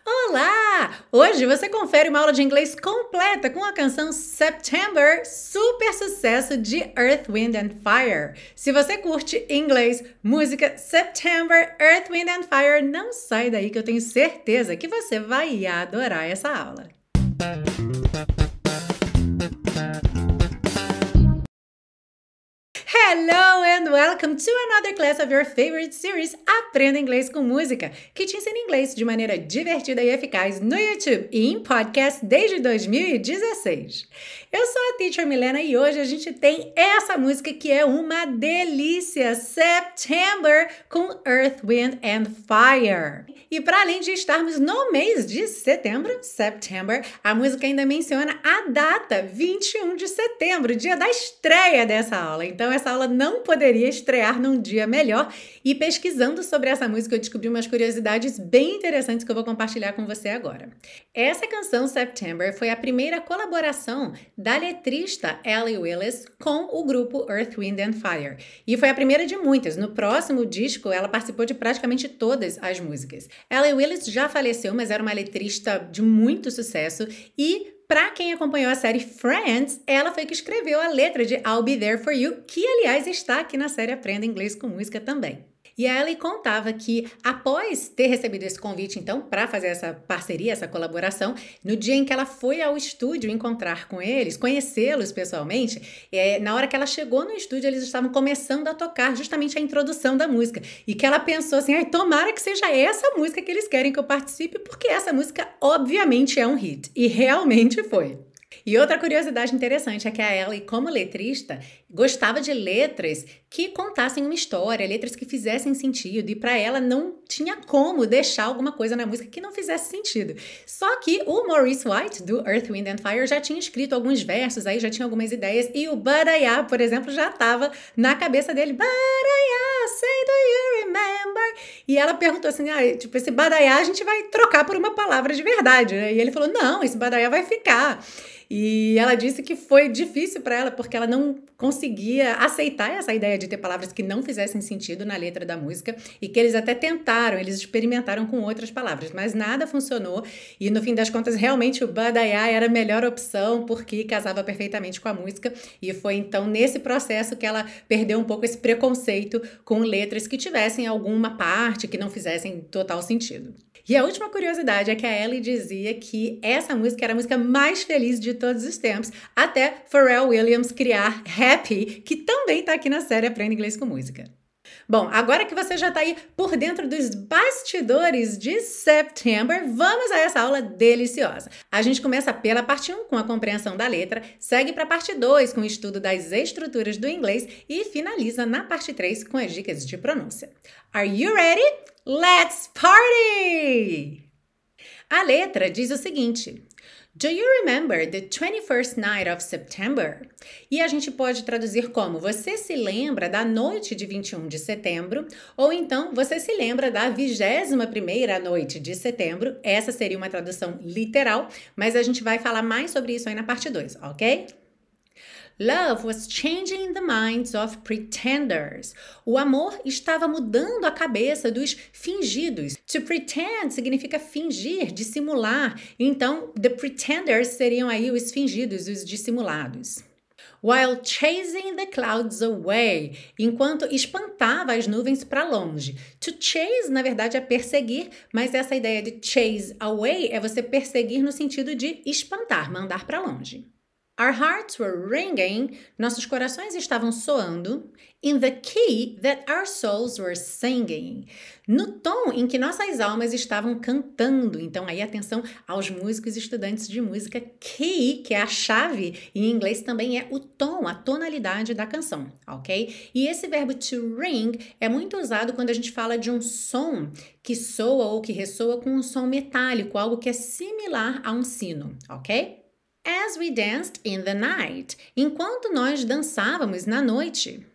Olá! Hoje você confere uma aula de inglês completa com a canção September, super sucesso de Earth, Wind and Fire. Se você curte inglês, música September, Earth, Wind and Fire, não sai daí que eu tenho certeza que você vai adorar essa aula. Hello and welcome to another class of your favorite series Aprenda Inglês com Música, que te ensina inglês de maneira divertida e eficaz no YouTube e em podcast desde 2016. Eu sou a Teacher Milena e hoje a gente tem essa música que é uma delícia, September com Earth, Wind and Fire. E para além de estarmos no mês de setembro, September, a música ainda menciona a data, 21 de setembro, dia da estreia dessa aula. Então essa aula não poderia estrear num dia melhor. E pesquisando sobre essa música eu descobri umas curiosidades bem interessantes que eu vou compartilhar com você agora. Essa canção September foi a primeira colaboração da letrista Allee Willis com o grupo Earth, Wind and Fire. E foi a primeira de muitas. No próximo disco ela participou de praticamente todas as músicas. Allee Willis já faleceu, mas era uma letrista de muito sucesso e para quem acompanhou a série Friends, ela foi que escreveu a letra de I'll Be There For You, que aliás está aqui na série Aprenda Inglês com Música também. E a Allee contava que após ter recebido esse convite, então, para fazer essa parceria, essa colaboração, no dia em que ela foi ao estúdio encontrar com eles, conhecê-los pessoalmente, na hora que ela chegou no estúdio, eles estavam começando a tocar justamente a introdução da música. E que ela pensou assim, tomara que seja essa música que eles querem que eu participe, porque essa música, obviamente, é um hit. E realmente foi. E outra curiosidade interessante é que a Allee, como letrista, gostava de letras que contassem uma história, letras que fizessem sentido, e para ela não tinha como deixar alguma coisa na música que não fizesse sentido. Só que o Maurice White, do Earth, Wind and Fire, já tinha escrito alguns versos, aí já tinha algumas ideias, e o Badaiá, por exemplo, já estava na cabeça dele. Badaiá, say do you remember? E ela perguntou assim, esse Badaiá a gente vai trocar por uma palavra de verdade, né? E ele falou, não, esse Badaiá vai ficar. E ela disse que foi difícil para ela porque ela não conseguia aceitar essa ideia de ter palavras que não fizessem sentido na letra da música e que eles até tentaram, eles experimentaram com outras palavras, mas nada funcionou e no fim das contas realmente o Badaiá era a melhor opção porque casava perfeitamente com a música e foi então nesse processo que ela perdeu um pouco esse preconceito com letras que tivessem alguma parte que não fizessem total sentido. E a última curiosidade é que a Allee dizia que essa música era a música mais feliz de todos os tempos, até Pharrell Williams criar Happy, que também está aqui na série Aprenda Inglês com Música. Bom, agora que você já está aí por dentro dos bastidores de September, vamos a essa aula deliciosa. A gente começa pela parte 1 com a compreensão da letra, segue para a parte 2 com o estudo das estruturas do inglês e finaliza na parte 3 com as dicas de pronúncia. Are you ready? Let's party! A letra diz o seguinte: Do you remember the 21st night of September? E a gente pode traduzir como você se lembra da noite de 21 de setembro, ou então você se lembra da 21ª noite de setembro. Essa seria uma tradução literal, mas a gente vai falar mais sobre isso aí na parte 2, ok? Love was changing the minds of pretenders. O amor estava mudando a cabeça dos fingidos. To pretend significa fingir, dissimular. Então, the pretenders seriam aí os fingidos, os dissimulados. While chasing the clouds away, enquanto espantava as nuvens para longe. To chase, na verdade, é perseguir, mas essa ideia de chase away é você perseguir no sentido de espantar, mandar para longe. Our hearts were ringing, nossos corações estavam soando, in the key that our souls were singing, no tom em que nossas almas estavam cantando. Então aí atenção aos músicos e estudantes de música, key, que é a chave, em inglês também é o tom, a tonalidade da canção, ok? E esse verbo to ring é muito usado quando a gente fala de um som que soa ou que ressoa com um som metálico, algo que é similar a um sino, ok? As we danced in the night, enquanto nós dançávamos na noite.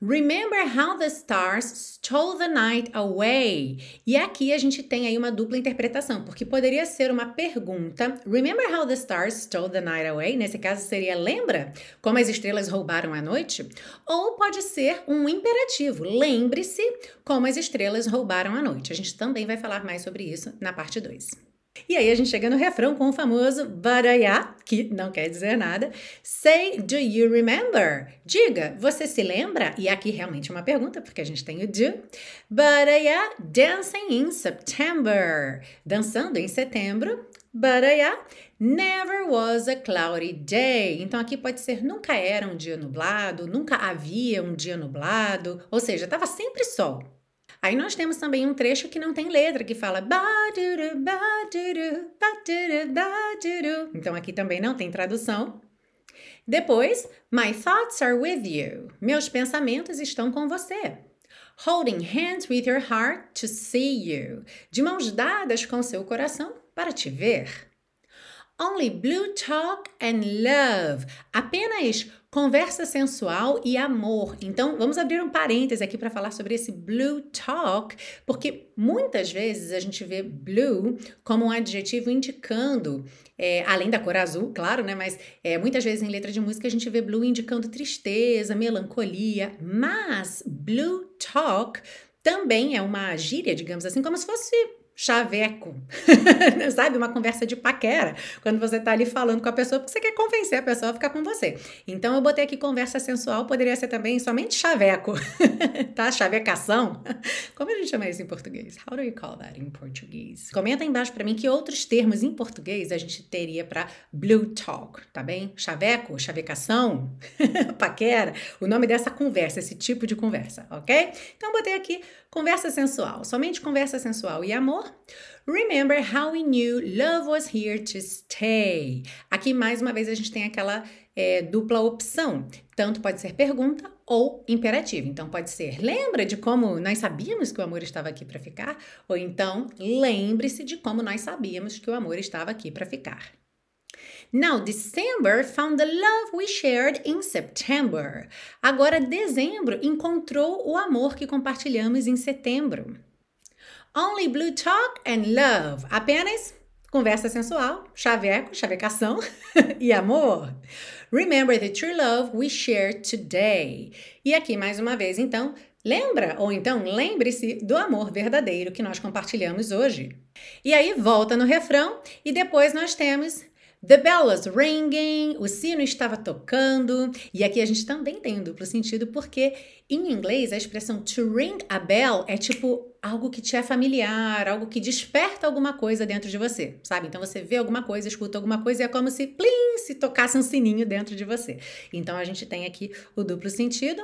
Remember how the stars stole the night away? E aqui a gente tem aí uma dupla interpretação, porque poderia ser uma pergunta. Remember how the stars stole the night away? Nesse caso seria, lembra como as estrelas roubaram a noite? Ou pode ser um imperativo. Lembre-se como as estrelas roubaram a noite. A gente também vai falar mais sobre isso na parte 2. E aí a gente chega no refrão com o famoso but yeah, que não quer dizer nada. Say, do you remember? Diga, você se lembra? E aqui realmente é uma pergunta, porque a gente tem o do. But yeah, dancing in September. Dançando em setembro. But yeah, never was a cloudy day. Então aqui pode ser nunca era um dia nublado, nunca havia um dia nublado, ou seja, estava sempre sol. Aí nós temos também um trecho que não tem letra, que fala ba-du-du, ba-du-du, ba-du-du, ba-du-du. Então aqui também não tem tradução. Depois, my thoughts are with you. Meus pensamentos estão com você. Holding hands with your heart to see you. De mãos dadas com seu coração para te ver. Only blue talk and love. Apenas conversa sensual e amor. Então, vamos abrir um parêntese aqui para falar sobre esse blue talk, porque muitas vezes a gente vê blue como um adjetivo indicando, além da cor azul, claro, né? Mas muitas vezes em letra de música a gente vê blue indicando tristeza, melancolia, mas blue talk também é uma gíria, digamos assim, como se fosse chaveco, sabe? Uma conversa de paquera, quando você tá ali falando com a pessoa porque você quer convencer a pessoa a ficar com você. Então eu botei aqui conversa sensual, poderia ser também somente chaveco, tá? Chavecação. Como a gente chama isso em português? How do you call that in português? Comenta aí embaixo pra mim que outros termos em português a gente teria pra blue talk, tá bem? Chaveco, chavecação, paquera, o nome dessa conversa, esse tipo de conversa, ok? Então eu botei aqui conversa sensual, somente conversa sensual e amor. Remember how we knew love was here to stay. Aqui, mais uma vez, a gente tem aquela dupla opção. Tanto pode ser pergunta ou imperativo. Então, pode ser, lembra de como nós sabíamos que o amor estava aqui para ficar? Ou então, lembre-se de como nós sabíamos que o amor estava aqui para ficar. Now, December found the love we shared in September. Agora, dezembro encontrou o amor que compartilhamos em setembro. Only blue talk and love. Apenas conversa sensual, chaveco, chavecação e amor. Remember the true love we share today. E aqui, mais uma vez, então, lembra ou então lembre-se do amor verdadeiro que nós compartilhamos hoje. E aí, volta no refrão e depois nós temos the bell was ringing, o sino estava tocando. E aqui a gente também tem um duplo sentido porque em inglês a expressão to ring a bell é tipo algo que te é familiar, algo que desperta alguma coisa dentro de você, sabe? Então você vê alguma coisa, escuta alguma coisa e é como se, plim, se tocasse um sininho dentro de você. Então a gente tem aqui o duplo sentido.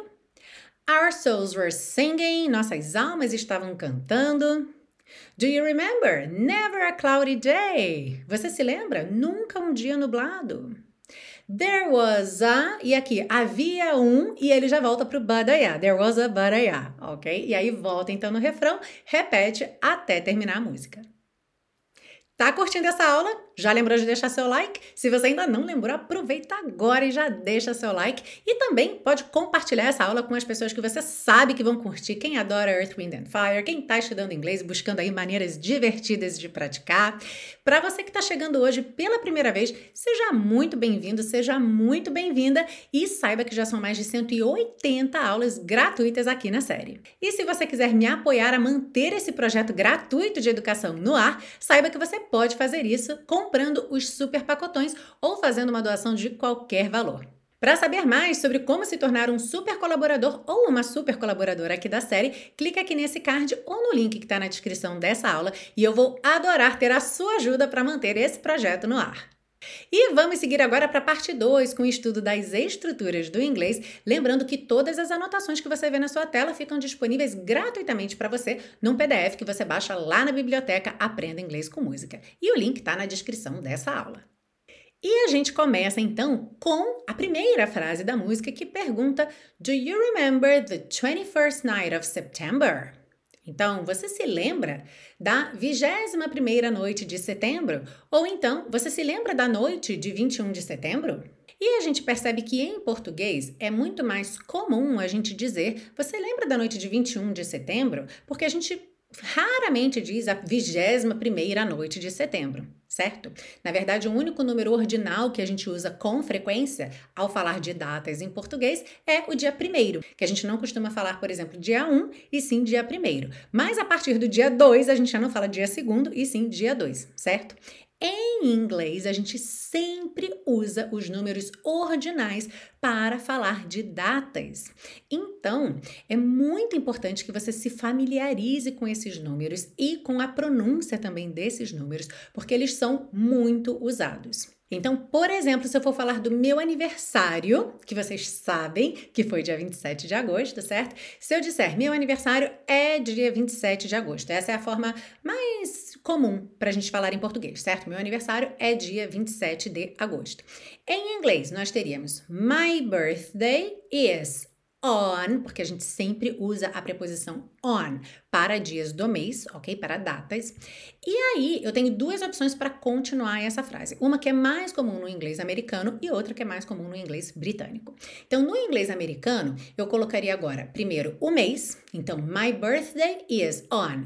Our souls were singing, nossas almas estavam cantando. Do you remember? Never a cloudy day. Você se lembra? Nunca um dia nublado. There was a... E aqui, havia um... E ele já volta pro but yeah. There was a but yeah, ok? E aí volta então no refrão, repete até terminar a música. Tá curtindo essa aula? Já lembrou de deixar seu like? Se você ainda não lembrou, aproveita agora e já deixa seu like. E também pode compartilhar essa aula com as pessoas que você sabe que vão curtir. Quem adora Earth, Wind and Fire, quem está estudando inglês, buscando aí maneiras divertidas de praticar. Para você que está chegando hoje pela primeira vez, seja muito bem-vindo, seja muito bem-vinda e saiba que já são mais de 180 aulas gratuitas aqui na série. E se você quiser me apoiar a manter esse projeto gratuito de educação no ar, saiba que você pode fazer isso comprando os super pacotões ou fazendo uma doação de qualquer valor. Para saber mais sobre como se tornar um super colaborador ou uma super colaboradora aqui da série, clica aqui nesse card ou no link que está na descrição dessa aula e eu vou adorar ter a sua ajuda para manter esse projeto no ar. E vamos seguir agora para a parte 2 com o estudo das estruturas do inglês, lembrando que todas as anotações que você vê na sua tela ficam disponíveis gratuitamente para você num PDF que você baixa lá na biblioteca Aprenda Inglês com Música. E o link está na descrição dessa aula. E a gente começa então com a primeira frase da música que pergunta Do you remember the 21st night of September? Então, você se lembra da 21ª noite de setembro? Ou então, você se lembra da noite de 21 de setembro? E a gente percebe que em português é muito mais comum a gente dizer, você lembra da noite de 21 de setembro? Porque a gente raramente diz a 21ª noite de setembro, certo? Na verdade, o único número ordinal que a gente usa com frequência ao falar de datas em português é o dia 1º, que a gente não costuma falar, por exemplo, dia 1 e sim dia 1º. Mas a partir do dia 2, a gente já não fala dia 2º e sim dia 2, certo? Em inglês, a gente sempre usa os números ordinais para falar de datas. Então, é muito importante que você se familiarize com esses números e com a pronúncia também desses números, porque eles são muito usados. Então, por exemplo, se eu for falar do meu aniversário, que vocês sabem que foi dia 27 de agosto, certo? Se eu disser meu aniversário é dia 27 de agosto, essa é a forma mais comum para a gente falar em português, certo? Meu aniversário é dia 27 de agosto. Em inglês, nós teríamos my birthday is on, porque a gente sempre usa a preposição on para dias do mês, ok? Para datas. E aí, eu tenho duas opções para continuar essa frase. Uma que é mais comum no inglês americano e outra que é mais comum no inglês britânico. Então, no inglês americano, eu colocaria agora, primeiro, o mês. Então, my birthday is on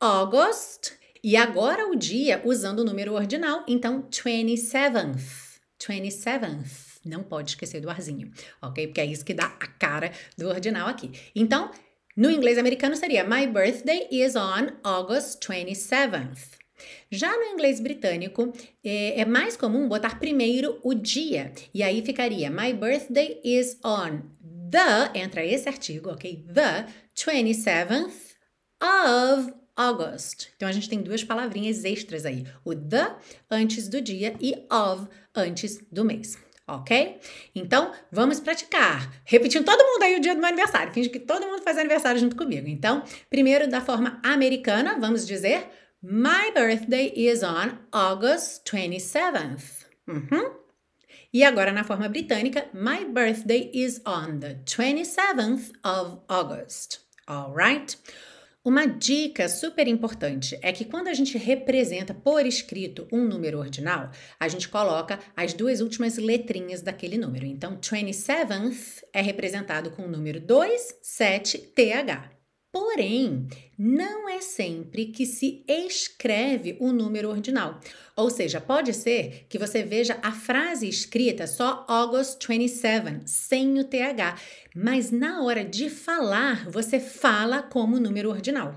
August. E agora o dia usando o número ordinal. Então, 27th. 27th. Não pode esquecer do arzinho, ok? Porque é isso que dá a cara do ordinal aqui. Então, no inglês americano seria My birthday is on August 27th. Já no inglês britânico, é mais comum botar primeiro o dia. E aí ficaria My birthday is on entra esse artigo, ok? The 27th of August. Então, a gente tem duas palavrinhas extras aí. O the antes do dia e of antes do mês. Ok? Então, vamos praticar. Repetindo todo mundo aí o dia do meu aniversário. Finge que todo mundo faz aniversário junto comigo. Então, primeiro da forma americana, vamos dizer My birthday is on August 27th. E agora na forma britânica, My birthday is on the 27th of August. Alright? Uma dica super importante é que quando a gente representa por escrito um número ordinal, a gente coloca as duas últimas letrinhas daquele número. Então, 27th é representado com o número 27th. Porém, não é sempre que se escreve o número ordinal. Ou seja, pode ser que você veja a frase escrita só August 27, sem o TH, mas na hora de falar, você fala como número ordinal.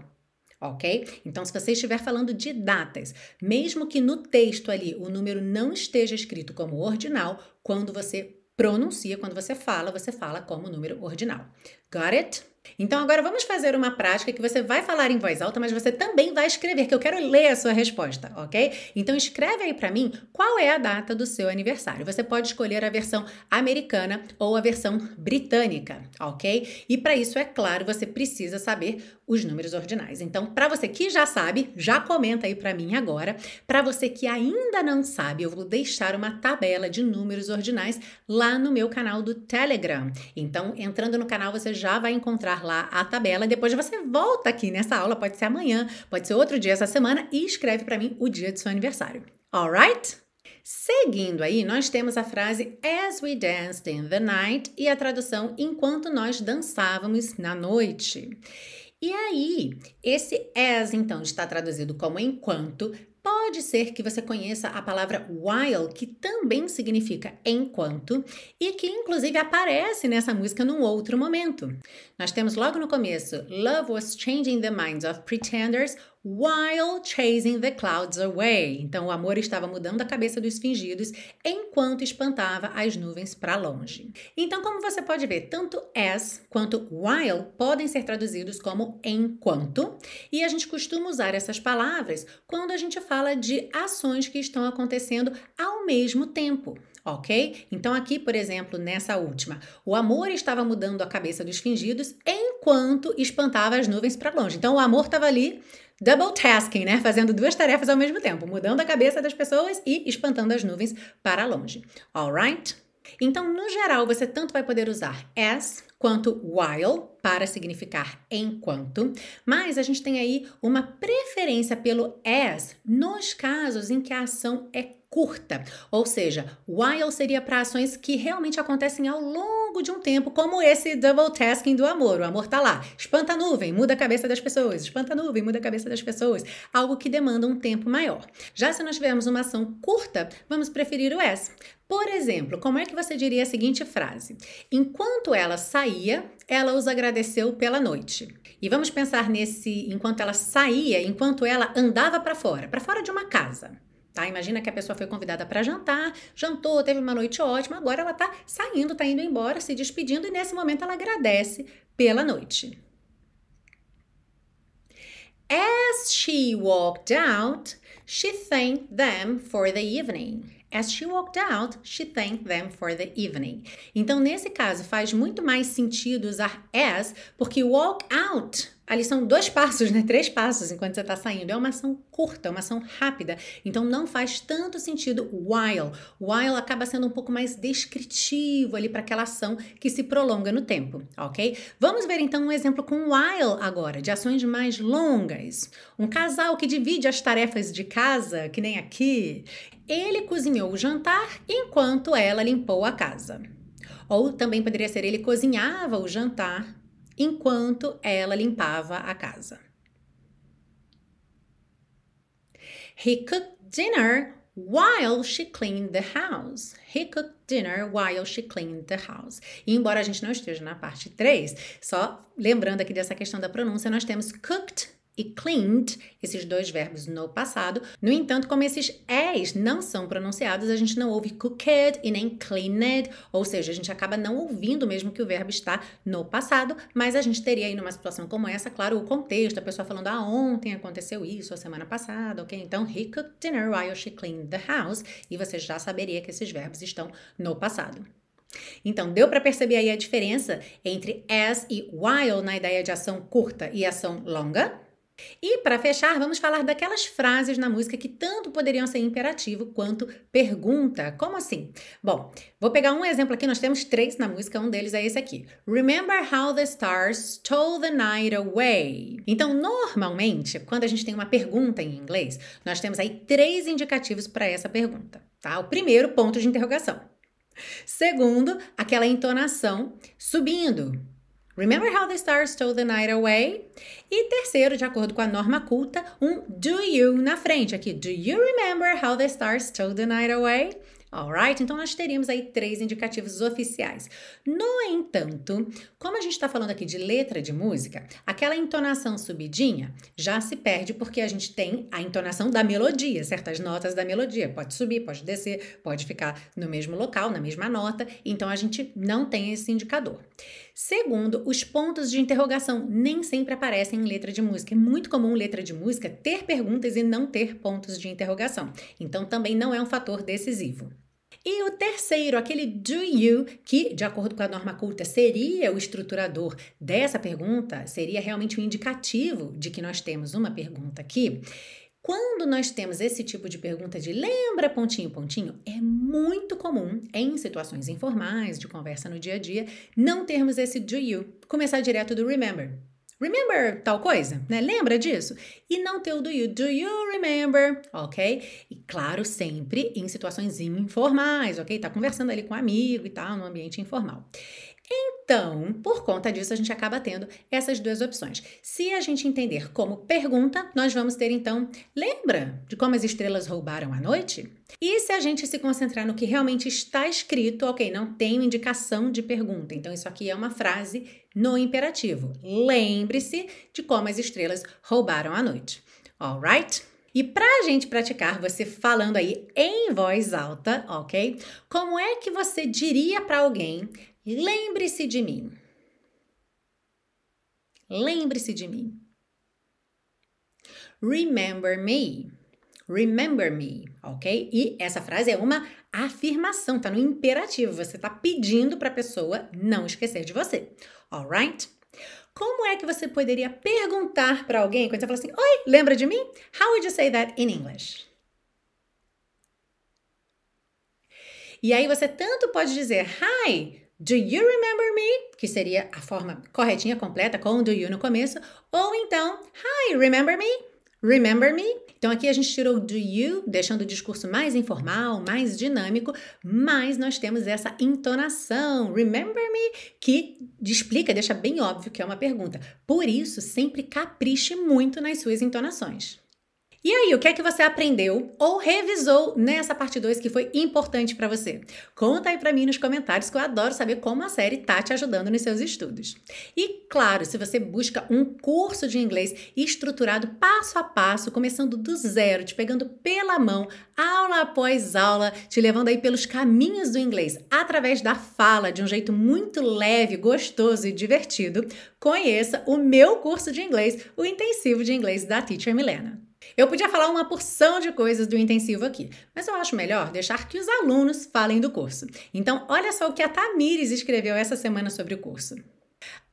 Ok? Então, se você estiver falando de datas, mesmo que no texto ali o número não esteja escrito como ordinal, quando você pronuncia, quando você fala como número ordinal. Got it? Então, agora vamos fazer uma prática que você vai falar em voz alta, mas você também vai escrever, que eu quero ler a sua resposta, ok? Então, escreve aí para mim qual é a data do seu aniversário. Você pode escolher a versão americana ou a versão britânica, ok? E para isso, é claro, você precisa saber os números ordinais. Então, para você que já sabe, já comenta aí para mim agora. Para você que ainda não sabe, eu vou deixar uma tabela de números ordinais lá no meu canal do Telegram. Então, entrando no canal, você já vai encontrar lá a tabela. Depois você volta aqui nessa aula, pode ser amanhã, pode ser outro dia essa semana, e escreve para mim o dia do seu aniversário. Alright? Seguindo aí, nós temos a frase As we danced in the night e a tradução enquanto nós dançávamos na noite. E aí, esse as, então, está traduzido como enquanto. Pode ser que você conheça a palavra while, que também significa enquanto, e que inclusive aparece nessa música num outro momento. Nós temos logo no começo, Love was changing the minds of pretenders while chasing the clouds away. Então, o amor estava mudando a cabeça dos fingidos enquanto espantava as nuvens para longe. Então, como você pode ver, tanto as quanto while podem ser traduzidos como enquanto, e a gente costuma usar essas palavras quando a gente fala de ações que estão acontecendo ao mesmo tempo. Ok? Então aqui, por exemplo, nessa última, o amor estava mudando a cabeça dos fingidos enquanto espantava as nuvens para longe. Então o amor estava ali double tasking, né? Fazendo duas tarefas ao mesmo tempo, mudando a cabeça das pessoas e espantando as nuvens para longe. Alright? Então, no geral, você tanto vai poder usar as quanto while, para significar enquanto, mas a gente tem aí uma preferência pelo as nos casos em que a ação é curta, ou seja, while seria para ações que realmente acontecem ao longo de um tempo, como esse double tasking do amor. O amor tá lá, espanta a nuvem, muda a cabeça das pessoas, espanta a nuvem, muda a cabeça das pessoas, algo que demanda um tempo maior. Já se nós tivermos uma ação curta, vamos preferir o as. Por exemplo, como é que você diria a seguinte frase? Enquanto ela saía, ela os agradeceu pela noite. E vamos pensar nesse enquanto ela saía, enquanto ela andava para fora de uma casa. Tá? Imagina que a pessoa foi convidada para jantar, jantou, teve uma noite ótima, agora ela tá saindo, tá indo embora, se despedindo e nesse momento ela agradece pela noite. As she walked out, she thanked them for the evening. As she walked out, she thanked them for the evening. Então, nesse caso, faz muito mais sentido usar as, porque walk out, ali são 2 passos, né? 3 passos enquanto você está saindo. É uma ação curta, uma ação rápida. Então, não faz tanto sentido while. While acaba sendo um pouco mais descritivo ali para aquela ação que se prolonga no tempo, ok? Vamos ver, então, um exemplo com while agora, de ações mais longas. Um casal que divide as tarefas de casa, que nem aqui. Ele cozinhou o jantar enquanto ela limpou a casa. Ou também poderia ser ele cozinhava o jantar enquanto ela limpava a casa. He cooked dinner while she cleaned the house. He cooked dinner while she cleaned the house. E embora a gente não esteja na parte 3, só lembrando aqui dessa questão da pronúncia, nós temos cooked e cleaned, esses 2 verbos no passado. No entanto, como esses es não são pronunciados, a gente não ouve cooked e nem cleaned, ou seja, a gente acaba não ouvindo mesmo que o verbo está no passado, mas a gente teria aí numa situação como essa, claro, o contexto, a pessoa falando, ontem aconteceu isso, a semana passada, ok? Então, he cooked dinner while she cleaned the house, e você já saberia que esses verbos estão no passado. Então, deu para perceber aí a diferença entre as e while na ideia de ação curta e ação longa? E para fechar, vamos falar daquelas frases na música que tanto poderiam ser imperativo quanto pergunta. Como assim? Bom, vou pegar um exemplo aqui, nós temos 3 na música, um deles é esse aqui. Remember how the stars stole the night away. Então, normalmente, quando a gente tem uma pergunta em inglês, nós temos aí 3 indicativos para essa pergunta, tá? O primeiro, ponto de interrogação. Segundo, aquela entonação subindo. Remember how the stars stole the night away? E terceiro, de acordo com a norma culta, um do you na frente aqui. Do you remember how the stars stole the night away? Alright? Então, nós teríamos aí 3 indicativos oficiais. No entanto, como a gente está falando aqui de letra de música, aquela entonação subidinha já se perde porque a gente tem a entonação da melodia, certas notas da melodia. Pode subir, pode descer, pode ficar no mesmo local, na mesma nota. Então, a gente não tem esse indicador. Segundo, os pontos de interrogação nem sempre aparecem em letra de música. É muito comum letra de música ter perguntas e não ter pontos de interrogação. Então, também não é um fator decisivo. E o terceiro, aquele do you, que, de acordo com a norma culta, seria o estruturador dessa pergunta, seria realmente um indicativo de que nós temos uma pergunta aqui. Quando nós temos esse tipo de pergunta de lembra, pontinho, pontinho, é muito comum, em situações informais, de conversa no dia a dia, não termos esse do you, começar direto do remember. Remember tal coisa, né? Lembra disso? E não ter o do you. Do you remember? Ok? E claro, sempre em situações informais, ok? Tá conversando ali com um amigo e tal, num ambiente informal. Então, por conta disso, a gente acaba tendo essas 2 opções. Se a gente entender como pergunta, nós vamos ter, então, lembra de como as estrelas roubaram a noite? E se a gente se concentrar no que realmente está escrito, ok, não tem indicação de pergunta. Então, isso aqui é uma frase no imperativo. Lembre-se de como as estrelas roubaram a noite. Alright? E para a gente praticar você falando aí em voz alta, ok? Como é que você diria para alguém: lembre-se de mim. Lembre-se de mim. Remember me. Remember me, ok? E essa frase é uma afirmação, tá no imperativo. Você tá pedindo para a pessoa não esquecer de você, alright? Como é que você poderia perguntar para alguém quando você fala assim: oi, lembra de mim? How would you say that in English? E aí você tanto pode dizer: hi, Do you remember me? Que seria a forma corretinha, completa, com do you no começo. Ou então, hi, remember me? Remember me? Então aqui a gente tirou do you, deixando o discurso mais informal, mais dinâmico, mas nós temos essa entonação, remember me, que explica, deixa bem óbvio que é uma pergunta. Por isso, sempre capriche muito nas suas entonações. E aí, o que é que você aprendeu ou revisou nessa parte 2 que foi importante para você? Conta aí para mim nos comentários que eu adoro saber como a série tá te ajudando nos seus estudos. E claro, se você busca um curso de inglês estruturado passo a passo, começando do zero, te pegando pela mão, aula após aula, te levando aí pelos caminhos do inglês através da fala de um jeito muito leve, gostoso e divertido, conheça o meu curso de inglês, o Intensivo de Inglês da Teacher Milena. Eu podia falar uma porção de coisas do intensivo aqui, mas eu acho melhor deixar que os alunos falem do curso. Então, olha só o que a Tamires escreveu essa semana sobre o curso.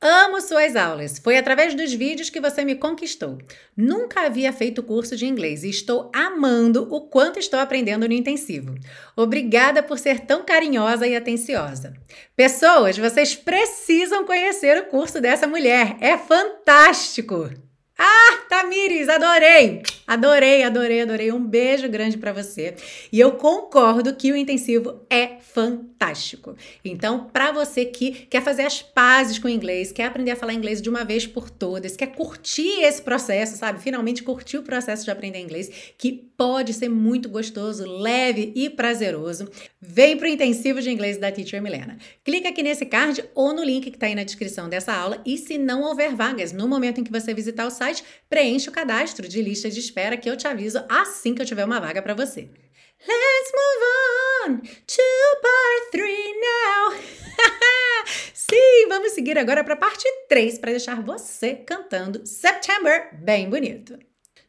Amo suas aulas. Foi através dos vídeos que você me conquistou. Nunca havia feito curso de inglês e estou amando o quanto estou aprendendo no intensivo. Obrigada por ser tão carinhosa e atenciosa. Pessoas, vocês precisam conhecer o curso dessa mulher. É fantástico! Ah, Tamires, adorei! Adorei. Um beijo grande para você. E eu concordo que o intensivo é fantástico. Então, para você que quer fazer as pazes com o inglês, quer aprender a falar inglês de uma vez por todas, quer curtir esse processo, sabe? Finalmente curtir o processo de aprender inglês, que pode ser muito gostoso, leve e prazeroso, vem pro intensivo de inglês da Teacher Milena. Clica aqui nesse card ou no link que tá aí na descrição dessa aula e se não houver vagas, no momento em que você visitar o site, preencha o cadastro de lista de espera que eu te aviso assim que eu tiver uma vaga para você. Let's move on to part 3 now. Sim, vamos seguir agora para a parte 3 para deixar você cantando September bem bonito.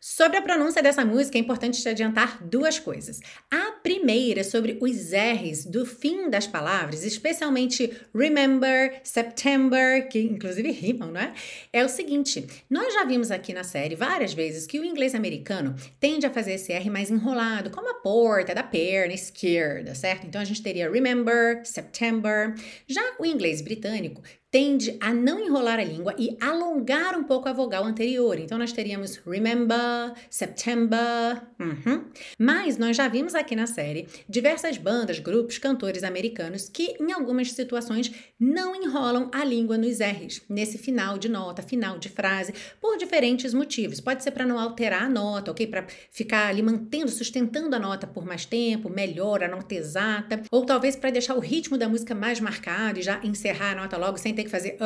Sobre a pronúncia dessa música, é importante te adiantar duas coisas. A primeira é sobre os R's do fim das palavras, especialmente remember, September, que inclusive rimam, não é? É o seguinte, nós já vimos aqui na série várias vezes que o inglês americano tende a fazer esse R mais enrolado, como a porta, da perna esquerda, certo? Então a gente teria remember, September. Já o inglês britânico tende a não enrolar a língua e alongar um pouco a vogal anterior. Então, nós teríamos remember, September. Mas nós já vimos aqui na série diversas bandas, grupos, cantores americanos que, em algumas situações, não enrolam a língua nos R's, nesse final de nota, final de frase, por diferentes motivos. Pode ser para não alterar a nota, ok? Para ficar ali mantendo, sustentando a nota por mais tempo, melhor a nota exata, ou talvez para deixar o ritmo da música mais marcado e já encerrar a nota logo sem ter que fazer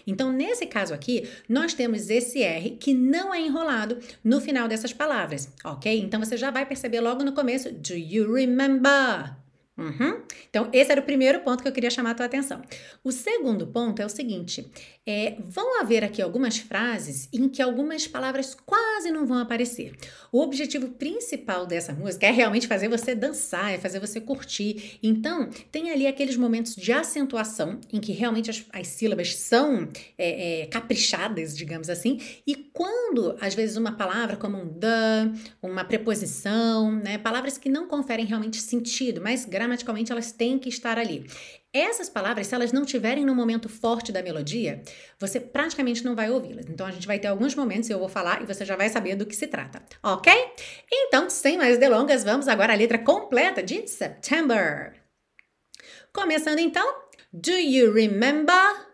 Então, nesse caso aqui, nós temos esse R que não é enrolado no final dessas palavras, ok? Então, você já vai perceber logo no começo, do you remember? Então, esse era o primeiro ponto que eu queria chamar a tua atenção. O segundo ponto é o seguinte, vão haver aqui algumas frases em que algumas palavras quase não vão aparecer. O objetivo principal dessa música é realmente fazer você dançar, é fazer você curtir. Então, tem ali aqueles momentos de acentuação em que realmente as sílabas são caprichadas, digamos assim, e quando, às vezes, uma palavra como um the, uma preposição, né, palavras que não conferem realmente sentido, mas gramaticalmente elas têm que estar ali. Essas palavras, se elas não estiverem no momento forte da melodia, você praticamente não vai ouvi-las. Então, a gente vai ter alguns momentos, eu vou falar e você já vai saber do que se trata, ok? Então, sem mais delongas, vamos agora à letra completa de September. Começando então, do you remember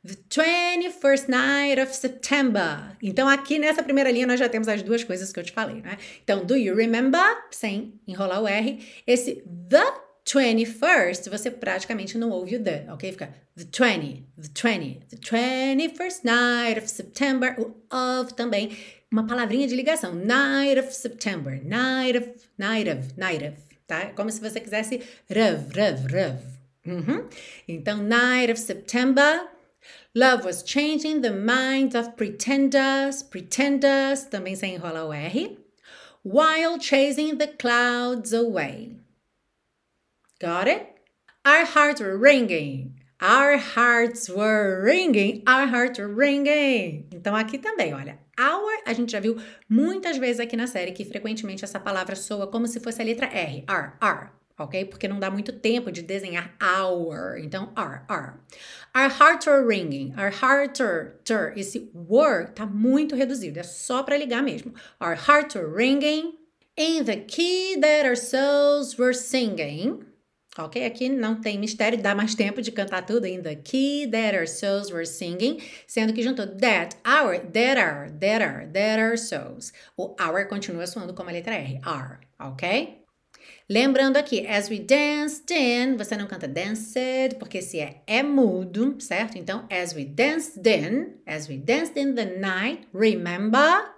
the 21st night of September? Então, aqui nessa primeira linha, nós já temos as duas coisas que eu te falei, né? Então, do you remember, sem enrolar o R, esse the 21st, você praticamente não ouve o the, ok? Fica the 21st night of September, o of também, uma palavrinha de ligação, night of September, night of, tá? Como se você quisesse rev. Então, night of September, love was changing the minds of pretenders, também sem enrolar o R, while chasing the clouds away. Got it? Our hearts were ringing. Então, aqui também, olha, our, a gente já viu muitas vezes aqui na série que frequentemente essa palavra soa como se fosse a letra R, ok? Porque não dá muito tempo de desenhar our. Então, are. Our hearts are ringing. Our hearts are. Esse were tá muito reduzido. É só para ligar mesmo. Our hearts are ringing in the key that our souls were singing. Ok? Aqui não tem mistério. Dá mais tempo de cantar tudo. In the key that our souls were singing. Sendo que juntou that, our, that our souls. O our continua soando como a letra R. Are. Ok? Lembrando aqui, as we danced in, você não canta danced, porque esse é mudo, certo? Então, as we danced in the night, remember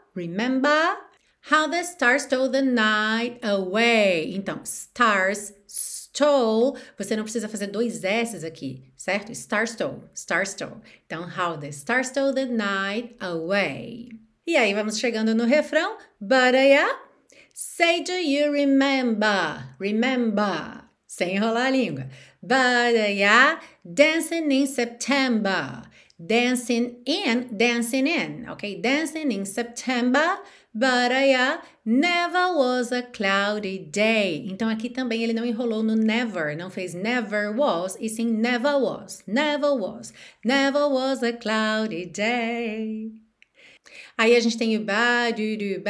how the stars stole the night away. Então, stars, stole, você não precisa fazer dois S's aqui, certo? Star stole. Então, how the stars stole the night away. E aí, vamos chegando no refrão, but say, do you remember? Sem enrolar a língua. But dancing in September. Dancing in, ok? Dancing in September. But never was a cloudy day. Então aqui também ele não enrolou no never, não fez never was, e sim never was. Never was a cloudy day. Aí a gente tem o ba-du-du,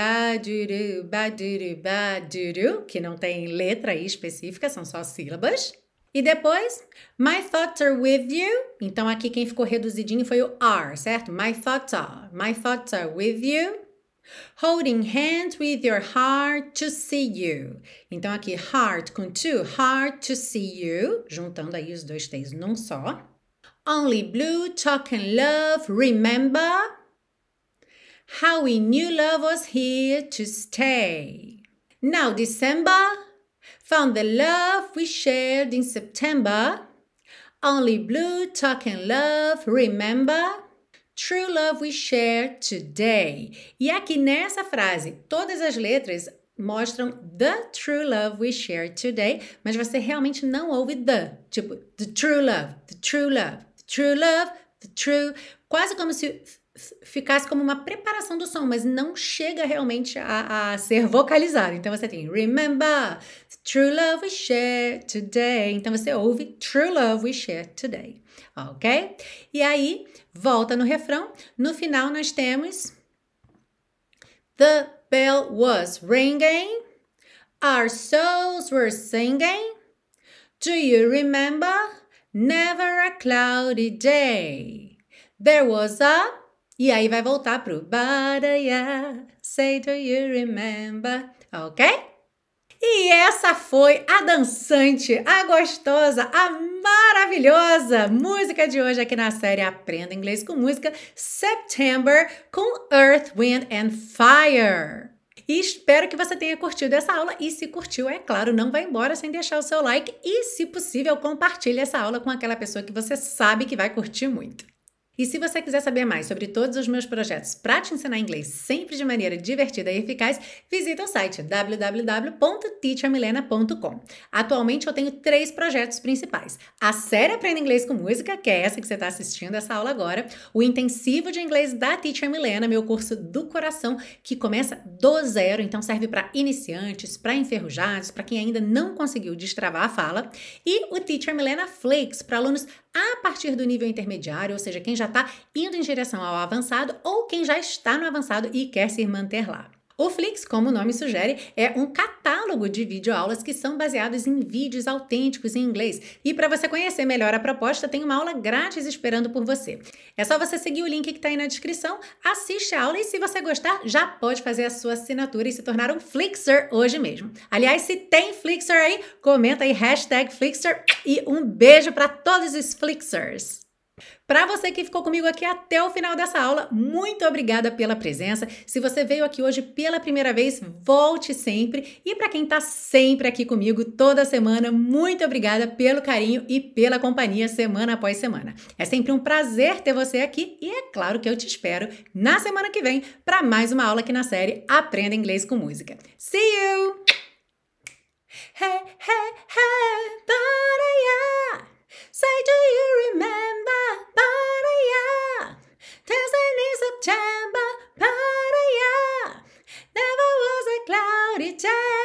que não tem letra aí específica, são só sílabas. E depois, my thoughts are with you. Então aqui quem ficou reduzidinho foi o are, certo? My thoughts are with you. Holding hands with your heart to see you. Então aqui heart com to, heart to see you. Juntando aí os dois T's num só. Only blue, talk and love, remember how we knew love was here to stay. Now December found the love we shared in September. Only blue, talk and love, remember true love we share today. E aqui nessa frase, todas as letras mostram the true love we share today, mas você realmente não ouve the, tipo, the true love, quase como se ficasse como uma preparação do som, mas não chega realmente a ser vocalizado. Então você tem remember, true love we share today. Então você ouve true love we share today, ok? E aí, volta no refrão. No final nós temos the bell was ringing, our souls were singing. Do you remember? Never a cloudy day. There was a... E aí vai voltar pro but say do you remember, ok? E essa foi a dançante, a gostosa, a maravilhosa música de hoje aqui na série Aprenda Inglês com Música September com Earth, Wind and Fire. E espero que você tenha curtido essa aula e se curtiu, é claro, não vai embora sem deixar o seu like e, se possível, compartilhe essa aula com aquela pessoa que você sabe que vai curtir muito. E se você quiser saber mais sobre todos os meus projetos para te ensinar inglês sempre de maneira divertida e eficaz, visita o site www.teachermilena.com. Atualmente eu tenho 3 projetos principais. A série Aprenda Inglês com Música, que é essa que você está assistindo essa aula agora, o intensivo de inglês da Teacher Milena, meu curso do coração, que começa do zero, então serve para iniciantes, para enferrujados, para quem ainda não conseguiu destravar a fala, e o Teacher Milena Flakes, para alunos a partir do nível intermediário, ou seja, quem já está indo em direção ao avançado ou quem já está no avançado e quer se manter lá. O Flix, como o nome sugere, é um catálogo de videoaulas que são baseados em vídeos autênticos em inglês. E para você conhecer melhor a proposta, tem uma aula grátis esperando por você. É só você seguir o link que está aí na descrição, assiste a aula e se você gostar, já pode fazer a sua assinatura e se tornar um Flixer hoje mesmo. Aliás, se tem Flixer aí, comenta aí #Flixer e um beijo para todos os Flixers. Para você que ficou comigo aqui até o final dessa aula, muito obrigada pela presença. Se você veio aqui hoje pela primeira vez, volte sempre. E para quem está sempre aqui comigo toda semana, muito obrigada pelo carinho e pela companhia semana após semana. É sempre um prazer ter você aqui e é claro que eu te espero na semana que vem para mais uma aula aqui na série Aprenda Inglês com Música. See you! Hey, hey, hey, but say, do you remember? Dancing in September, never was a cloudy day.